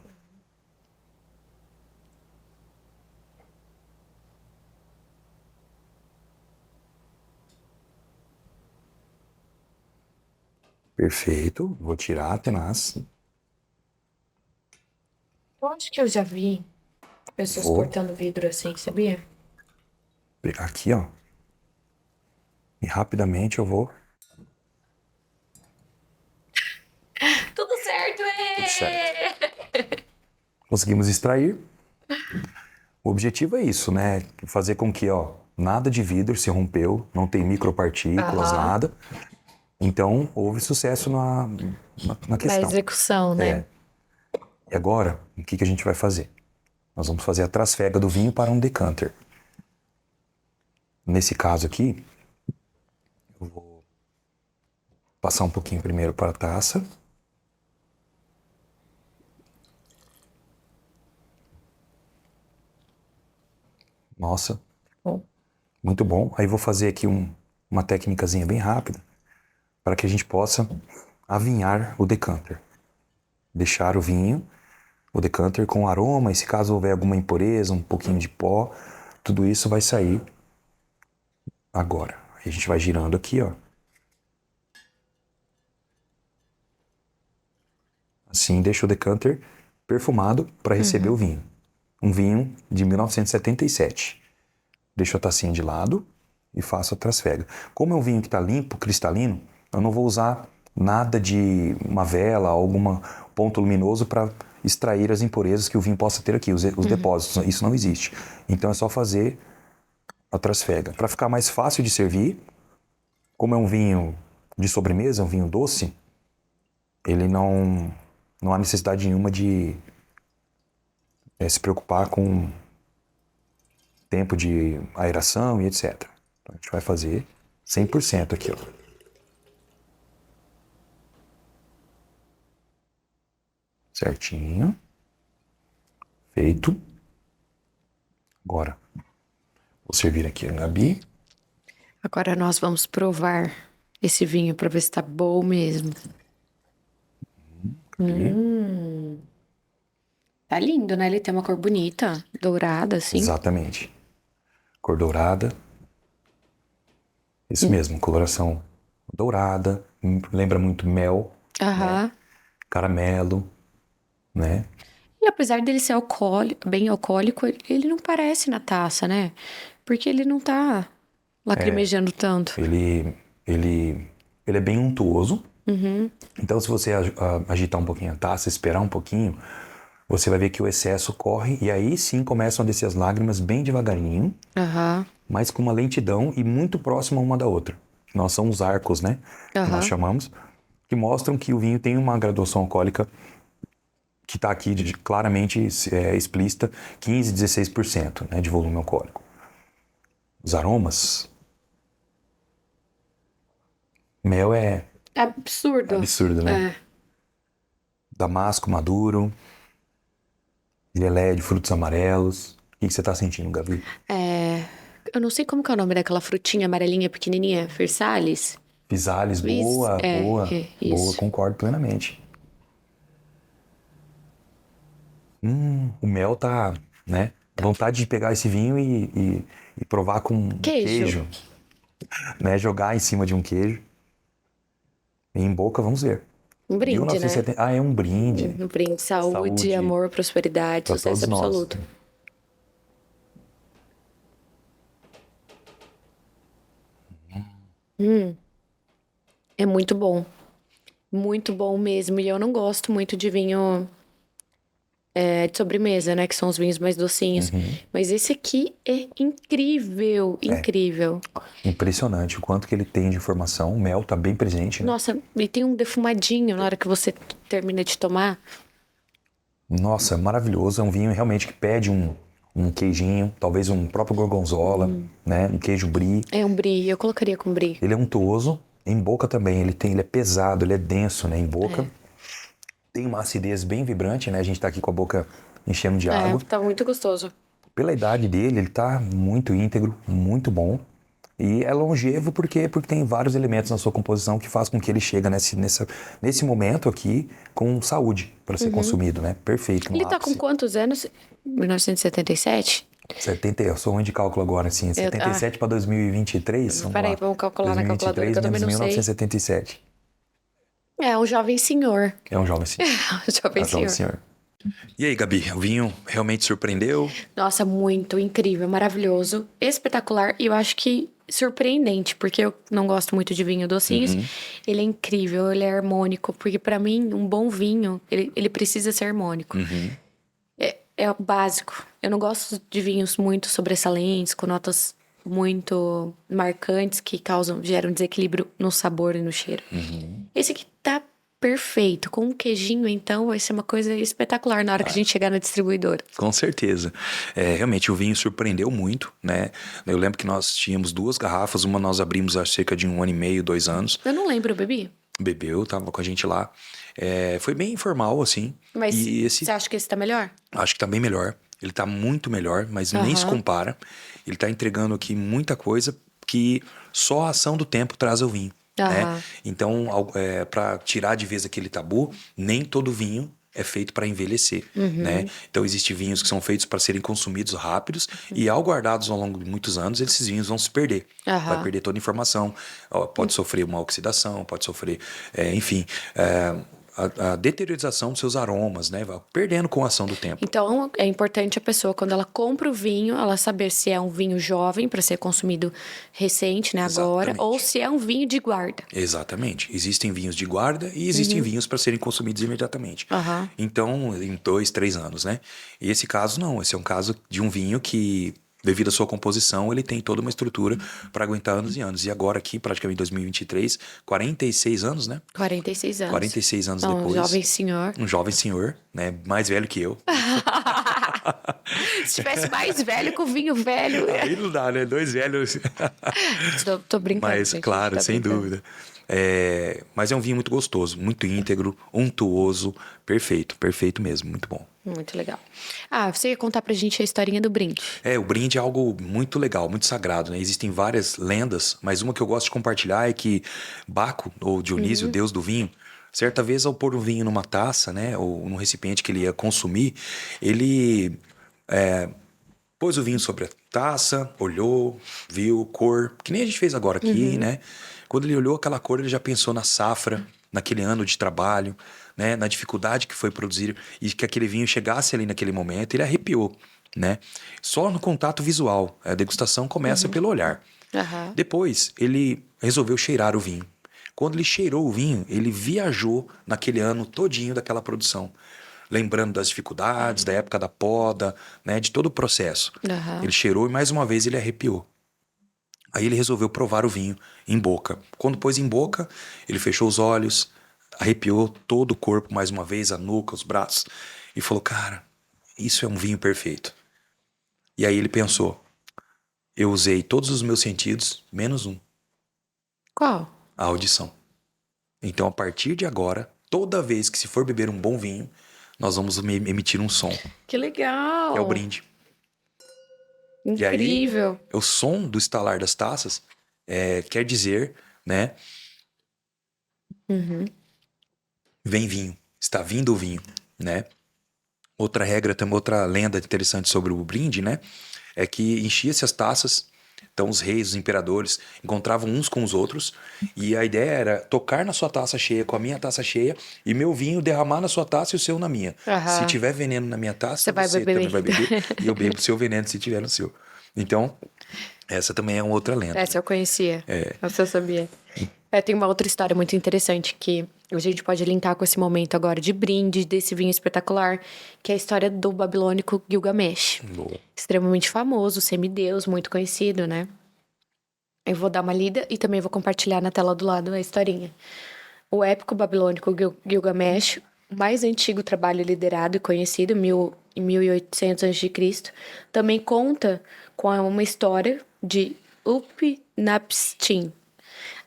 Perfeito. Vou tirar a tenaz. Eu acho que eu já vi pessoas Vou. cortando vidro assim, sabia? Pegar aqui, ó. E rapidamente eu vou. Tudo certo, Tudo certo. Conseguimos extrair. O objetivo é isso, né? Fazer com que, ó, nada de vidro se rompeu, não tem micropartículas, nada. Então, houve sucesso na Na questão. execução, né? E agora, o que a gente vai fazer? Nós vamos fazer a trasfega do vinho para um decanter. Nesse caso aqui, eu vou passar um pouquinho primeiro para a taça. Nossa, Bom. muito bom. Aí vou fazer aqui uma técnicazinha bem rápida para que a gente possa avinhar o decanter. Deixar o decanter com aroma, e se caso houver alguma impureza, um pouquinho de pó, tudo isso vai sair agora. Aí a gente vai girando aqui, ó. Assim deixa o decanter perfumado para receber o vinho. Um vinho de 1977. Deixo a tacinha de lado e faço a trasfega. Como é um vinho que está limpo, cristalino, eu não vou usar nada de uma vela, algum ponto luminoso para extrair as impurezas que o vinho possa ter aqui, os depósitos. Isso não existe. Então é só fazer a trasfega. Para ficar mais fácil de servir, como é um vinho de sobremesa, um vinho doce, ele não há necessidade nenhuma de se preocupar com tempo de aeração e etc. Então, a gente vai fazer 100% aqui, ó. Certinho. Feito. Agora, vou servir aqui a Gabi. Agora nós vamos provar esse vinho para ver se tá bom mesmo. Tá lindo, né? Ele tem uma cor bonita, dourada, assim. Exatamente. Cor dourada. Isso mesmo, coloração dourada. Lembra muito mel, Aham. caramelo, né? E apesar dele ser alcoólico, bem alcoólico, ele não parece na taça, né? Porque ele não tá lacrimejando tanto. Ele é bem untuoso. Então, se você agitar um pouquinho a taça, esperar um pouquinho, você vai ver que o excesso corre e aí sim começam a descer as lágrimas bem devagarinho, Aham. mas com uma lentidão e muito próxima uma da outra. Nós são os arcos, né? Que nós chamamos, que mostram que o vinho tem uma graduação alcoólica que está aqui claramente explícita, 15, 16%, né, de volume alcoólico. Os aromas... Mel é Absurdo. absurdo, né? Damasco maduro, lelé de frutos amarelos. O que você tá sentindo, Gabi? Eu não sei como que é o nome daquela frutinha amarelinha pequenininha, Versalhes. Pisales, boa, boa, boa, isso. concordo plenamente. O mel tá, né? Vontade de pegar esse vinho e provar com queijo, né? Jogar em cima de um queijo. E em boca, vamos ver. Um brinde, 1970... Ah, é um brinde. né? Um brinde, saúde, amor, prosperidade, Pra sucesso todos nós. absoluto. É muito bom. Muito bom mesmo. E eu não gosto muito de vinho de sobremesa, né? Que são os vinhos mais docinhos. Mas esse aqui é incrível, incrível. Impressionante o quanto que ele tem de informação. O mel tá bem presente, né? Nossa, e tem um defumadinho na hora que você termina de tomar. Nossa, maravilhoso. É um vinho realmente que pede um queijinho, talvez um próprio gorgonzola, né? Um queijo brie. É um brie, eu colocaria com brie. Ele é untuoso, em boca também. Ele é pesado, ele é denso, né? Em boca. Tem uma acidez bem vibrante, né? A gente tá aqui com a boca enchendo de água. Tá muito gostoso. Pela idade dele, ele tá muito íntegro, muito bom. E é longevo porque tem vários elementos na sua composição que faz com que ele chegue nesse momento aqui com saúde para ser consumido, né? Perfeito. Ele tá com quantos anos? 1977? 70, eu sou ruim de cálculo agora, assim. 77 para 2023. Peraí, vamos calcular na calculadora que eu também não sei. 1977. É um jovem senhor. É um jovem senhor. Um jovem senhor. E aí, Gabi, o vinho realmente surpreendeu? Nossa, muito incrível, maravilhoso, espetacular. E eu acho que surpreendente, porque eu não gosto muito de vinho docinhos. Ele é incrível, ele é harmônico. Porque pra mim, um bom vinho, ele precisa ser harmônico. É o básico. Eu não gosto de vinhos muito sobressalentes, com notas muito marcantes que geram desequilíbrio no sabor e no cheiro. Esse aqui tá perfeito. Com um queijinho, então, vai ser uma coisa espetacular na hora que a gente chegar na distribuidora. Com certeza. Realmente, o vinho surpreendeu muito, né? Eu lembro que nós tínhamos 2 garrafas. Uma nós abrimos há cerca de 1 ano e meio, 2 anos. Eu não lembro, bebi? Bebeu, tava com a gente lá. Foi bem informal, assim. Mas E esse, você acha que esse tá melhor? acho que tá bem melhor. Ele tá muito melhor, mas nem se Aham. compara. Ele tá entregando aqui muita coisa que só a ação do tempo traz ao vinho, né? Aham. Então, para tirar de vez aquele tabu, nem todo vinho é feito para envelhecer, né? Então, existem vinhos que são feitos para serem consumidos rápidos e, ao guardados ao longo de muitos anos, esses vinhos vão se perder. Vai Aham. perder toda a informação, pode sofrer uma oxidação, pode sofrer, enfim, a deteriorização dos seus aromas, né? Vai perdendo com a ação do tempo. Então, é importante a pessoa, quando ela compra o vinho, ela saber se é um vinho jovem para ser consumido recente, né, agora, Exatamente. ou se é um vinho de guarda. Exatamente. Existem vinhos de guarda e existem vinhos para serem consumidos imediatamente. Aham. Então, em 2, 3 anos, né? E esse caso não. Esse é um caso de um vinho que, devido à sua composição, ele tem toda uma estrutura para aguentar anos e anos. E agora aqui, praticamente 2023, 46 anos, né? 46 anos. 46 anos Então, depois. um jovem senhor. Um jovem senhor, né? Mais velho que eu. Se tivesse mais velho com vinho velho. Aí não dá, né? 2 velhos. Tô brincando. Mas, gente, claro, tá sem brincando. dúvida. Mas é um vinho muito gostoso, muito íntegro, untuoso, perfeito mesmo, muito bom. Muito legal. Ah, você ia contar pra gente a historinha do brinde. O brinde é algo muito legal, muito sagrado, né? Existem várias lendas, mas uma que eu gosto de compartilhar é que Baco, ou Dionísio, deus do vinho, certa vez ao pôr o vinho numa taça, né, ou num recipiente que ele ia consumir, ele pôs o vinho sobre a taça, olhou, viu cor, que nem a gente fez agora aqui, né? Quando ele olhou aquela cor, ele já pensou na safra, naquele ano de trabalho, né? Na dificuldade que foi produzir e que aquele vinho chegasse ali naquele momento, ele arrepiou, né? Só no contato visual, a degustação começa pelo olhar. Aham. Depois, ele resolveu cheirar o vinho. Quando ele cheirou o vinho, ele viajou naquele ano todinho daquela produção. Lembrando das dificuldades, da época da poda, né, de todo o processo. Aham. Ele cheirou e mais uma vez ele arrepiou. Aí ele resolveu provar o vinho em boca. Quando pôs em boca, ele fechou os olhos, arrepiou todo o corpo mais uma vez, a nuca, os braços, e falou: cara, isso é um vinho perfeito. E aí ele pensou: eu usei todos os meus sentidos, menos um, Qual? a audição. Então, a partir de agora, toda vez que se for beber um bom vinho, nós vamos emitir um som, Que legal! que é o brinde. E aí, Incrível! o som do estalar das taças quer dizer, né? Vem vinho, está vindo o vinho, né? Outra regra, outra lenda interessante sobre o brinde, né? É que enchia-se as taças, então os reis, os imperadores encontravam uns com os outros e a ideia era tocar na sua taça cheia com a minha taça cheia e meu vinho derramar na sua taça e o seu na minha. Aham. Se tiver veneno na minha taça, Você vai beber também vai bem. beber e eu bebo o seu veneno se tiver no seu. Então, essa também é uma outra lenda. Essa eu conhecia. Essa eu sabia. Tem uma outra história muito interessante que a gente pode linkar com esse momento agora de brinde, desse vinho espetacular, que é a história do babilônico Gilgamesh. Boa. Extremamente famoso, semideus, muito conhecido, né? Eu vou dar uma lida e também vou compartilhar na tela do lado a historinha. O épico babilônico Gilgamesh, o mais antigo trabalho liderado e conhecido, em 1800 a.C., também conta com uma história de Upnapishtim,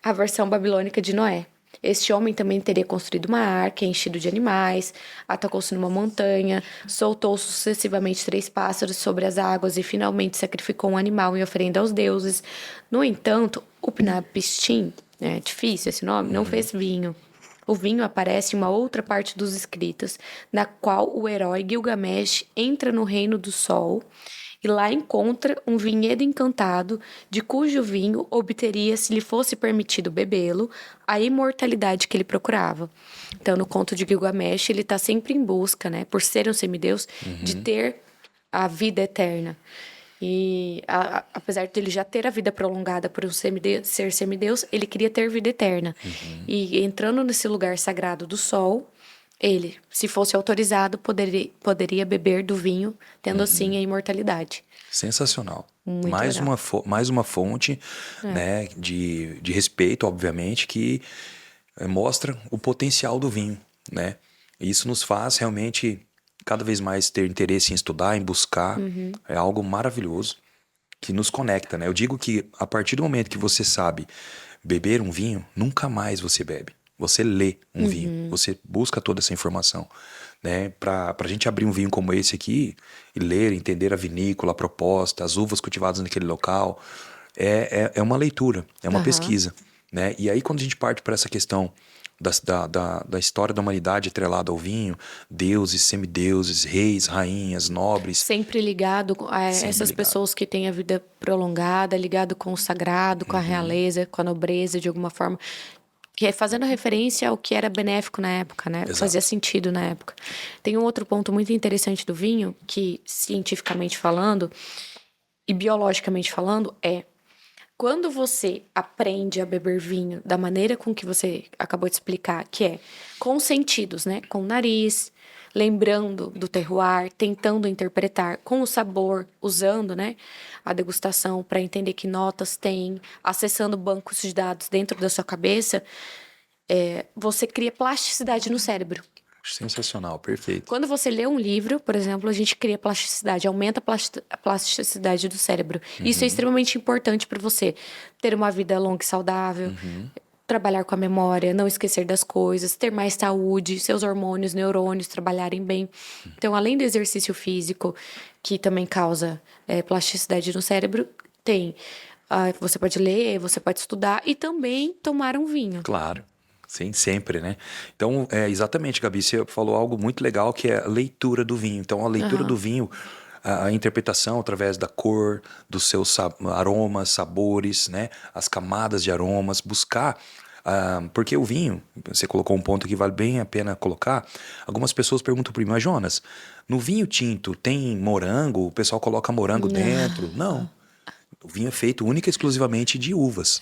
a versão babilônica de Noé. Este homem também teria construído uma arca, enchido de animais, atacou-se numa montanha, soltou sucessivamente 3 pássaros sobre as águas e finalmente sacrificou um animal em oferenda aos deuses. No entanto, Upnapishtim, é difícil esse nome, não fez vinho. O vinho aparece em uma outra parte dos escritos, na qual o herói Gilgamesh entra no reino do sol e lá encontra um vinhedo encantado, de cujo vinho obteria, se lhe fosse permitido bebê-lo, a imortalidade que ele procurava. Então, no conto de Gilgamesh, ele está sempre em busca, né, por ser um semideus, de ter a vida eterna. E apesar de ele já ter a vida prolongada por ser semideus, ele queria ter vida eterna. E entrando nesse lugar sagrado do sol, ele, se fosse autorizado, poderia beber do vinho, tendo assim a imortalidade. Sensacional. Muito mais legal. mais uma fonte, né, de respeito, obviamente, que mostra o potencial do vinho, né? E isso nos faz realmente cada vez mais ter interesse em estudar, em buscar. É algo maravilhoso que nos conecta, né? Eu digo que a partir do momento que você sabe beber um vinho, nunca mais você bebe. você lê um vinho, você busca toda essa informação, né? Pra gente abrir um vinho como esse aqui e ler, entender a vinícola, a proposta, as uvas cultivadas naquele local, é uma leitura, é uma pesquisa, né? E aí quando a gente parte para essa questão da história da humanidade atrelada ao vinho, deuses, semideuses, reis, rainhas, nobres. Sempre ligado a essas pessoas que têm a vida prolongada, ligado com o sagrado, com a realeza, com a nobreza, de alguma forma. Que é fazendo referência ao que era benéfico na época, né? Exato. Fazia sentido na época. Tem um outro ponto muito interessante do vinho, que cientificamente falando e biologicamente falando, quando você aprende a beber vinho da maneira com que você acabou de explicar, que é com os sentidos, né? Com o nariz, lembrando do terroir, tentando interpretar com o sabor, usando, né, a degustação para entender que notas tem, acessando bancos de dados dentro da sua cabeça, você cria plasticidade no cérebro. Sensacional, perfeito. Quando você lê um livro, por exemplo, a gente cria plasticidade, aumenta a plasticidade do cérebro. Isso é extremamente importante para você ter uma vida longa e saudável, trabalhar com a memória, não esquecer das coisas, ter mais saúde, seus hormônios, neurônios trabalharem bem. Então, além do exercício físico, que também causa plasticidade no cérebro, você pode ler, você pode estudar e também tomar um vinho. Claro. Sim, sempre, né? Então, exatamente, Gabi, você falou algo muito legal, que é a leitura do vinho. Então, a leitura do vinho, a interpretação através da cor, dos seus aromas, sabores, né? As camadas de aromas, buscar... porque o vinho, você colocou um ponto que vale bem a pena colocar. Algumas pessoas perguntam para mim, mas Jonas, no vinho tinto tem morango? O pessoal coloca morango dentro? Não. O vinho é feito única e exclusivamente de uvas.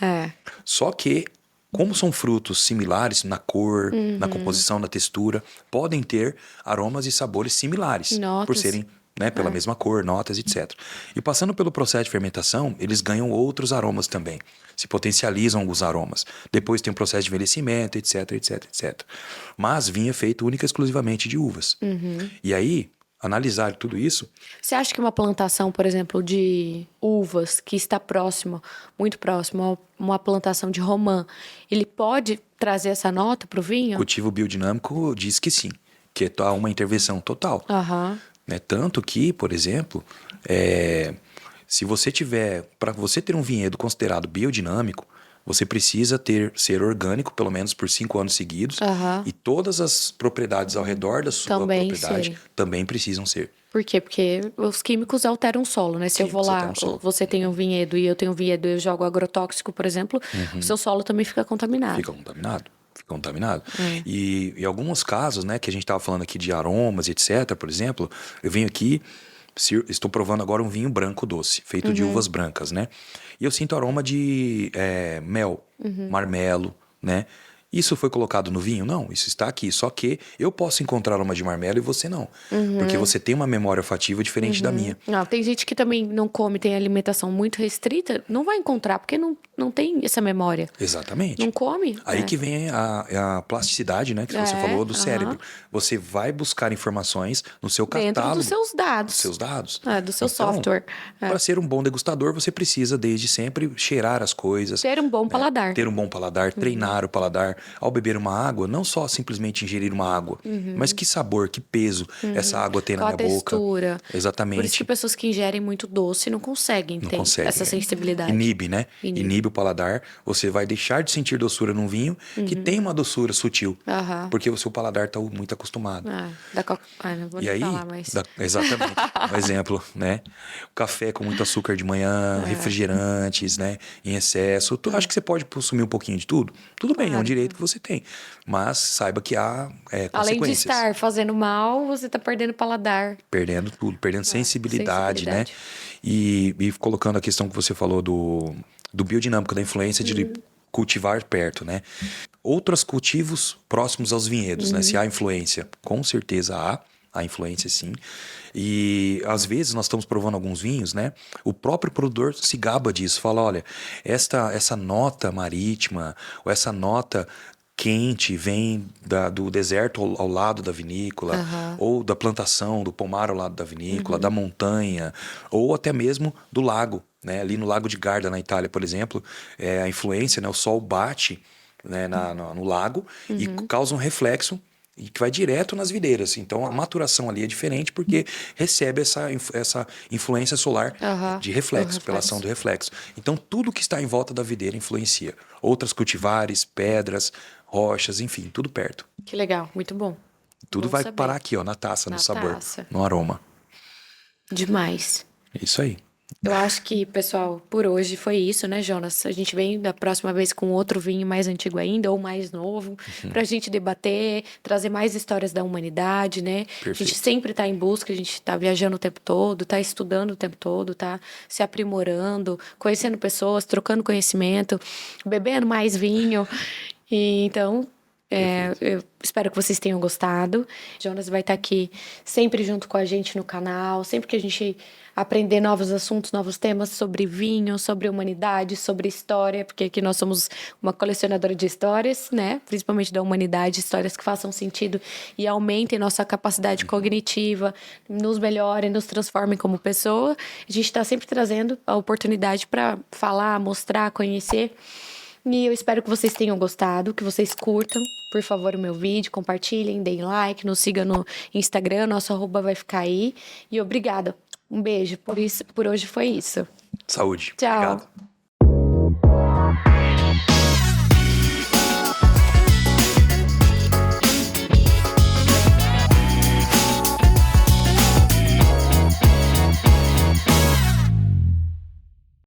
Só que, como são frutos similares na cor, na composição, na textura, podem ter aromas e sabores similares, Notas. por serem, né, pela mesma cor, notas, etc. E passando pelo processo de fermentação, eles ganham outros aromas também. Se potencializam os aromas. Depois tem um processo de envelhecimento, etc, etc, etc. Mas vinho é feito única e exclusivamente de uvas. E aí, analisar tudo isso... Você acha que uma plantação, por exemplo, de uvas que está muito próximo a uma plantação de romã, ele pode trazer essa nota para o vinho? Cultivo biodinâmico diz que sim, que há uma intervenção total. Né? Tanto que, por exemplo, se você para você ter um vinhedo considerado biodinâmico, você precisa ser orgânico pelo menos por 5 anos seguidos. E todas as propriedades ao redor da sua propriedade também precisam ser. Por quê? Porque os químicos alteram o solo, né? Se eu vou lá, você tem um vinhedo e eu tenho um vinhedo e eu jogo agrotóxico, por exemplo, o seu solo também fica contaminado. Fica contaminado. E em alguns casos, né, que a gente estava falando aqui de aromas, etc., por exemplo, eu venho aqui, estou provando agora um vinho branco doce, feito de uvas brancas, né? E eu sinto aroma de mel, marmelo, né? Isso foi colocado no vinho? Não, isso está aqui. Só que eu posso encontrar aroma de marmelo e você não. Porque você tem uma memória olfativa diferente da minha. Não, tem gente que também não come, tem alimentação muito restrita, não vai encontrar, porque não tem essa memória. Exatamente. Não come. Aí que vem a plasticidade, né? Que você falou do cérebro. Você vai buscar informações no seu catálogo. Dentro dos seus dados. Dos seus dados. Do seu software. Para ser um bom degustador, você precisa, desde sempre, cheirar as coisas. Ter um bom paladar. Ter um bom paladar, treinar o paladar. Ao beber uma água, não só simplesmente ingerir uma água, mas que sabor, que peso essa água tem na minha boca. Textura. Exatamente. Por isso que pessoas que ingerem muito doce não conseguem ter essa sensibilidade. Inibe, né? Inibe o paladar. Você vai deixar de sentir doçura num vinho que tem uma doçura sutil. Porque o seu paladar está muito acostumado. Não vou nem falar mais. Exatamente. Um exemplo, né? Café com muito açúcar de manhã, refrigerantes, né? Em excesso. Acho que você pode consumir um pouquinho de tudo. Tudo bem, é um direito que você tem. Mas saiba que há consequências. Além de estar fazendo mal, você está perdendo paladar. Perdendo tudo, perdendo sensibilidade, né? E colocando a questão que você falou do biodinâmico, da influência de cultivar perto, né? Outros cultivos próximos aos vinhedos, né? Se há influência, com certeza há influência sim. E às vezes nós estamos provando alguns vinhos, né? O próprio produtor se gaba disso, fala, olha, essa nota marítima, ou essa nota quente vem do deserto ao lado da vinícola, ou da plantação, do pomar ao lado da vinícola, da montanha, ou até mesmo do lago, né? Ali no Lago de Garda, na Itália, por exemplo, a influência, né? O sol bate né, no lago e causa um reflexo e que vai direto nas videiras. Então, a maturação ali é diferente porque recebe essa influência solar de reflexo, pela ação do reflexo. Então, tudo que está em volta da videira influencia. Outras cultivares, pedras, rochas, enfim, tudo perto. Que legal, muito bom. Tudo Bom vai saber. parar aqui, ó, na taça, no sabor, taça. no aroma. Demais. É isso aí. Eu acho que, pessoal, por hoje foi isso, né, Jonas? A gente vem da próxima vez com outro vinho mais antigo ainda, ou mais novo, pra gente debater, trazer mais histórias da humanidade, né? Perfeito. A gente sempre tá em busca, a gente tá viajando o tempo todo, tá estudando o tempo todo, tá se aprimorando, conhecendo pessoas, trocando conhecimento, bebendo mais vinho. E então, eu espero que vocês tenham gostado. Jonas vai estar aqui sempre junto com a gente no canal, sempre que a gente aprender novos assuntos, novos temas sobre vinho, sobre humanidade, sobre história, porque aqui nós somos uma colecionadora de histórias, né? Principalmente da humanidade, histórias que façam sentido e aumentem nossa capacidade cognitiva, nos melhorem, nos transformem como pessoa. A gente está sempre trazendo a oportunidade para falar, mostrar, conhecer. E eu espero que vocês tenham gostado, que vocês curtam, por favor, o meu vídeo, compartilhem, deem like, nos sigam no Instagram, nosso @ vai ficar aí. E obrigada. Um beijo. Por hoje foi isso. Saúde. Tchau. Obrigado.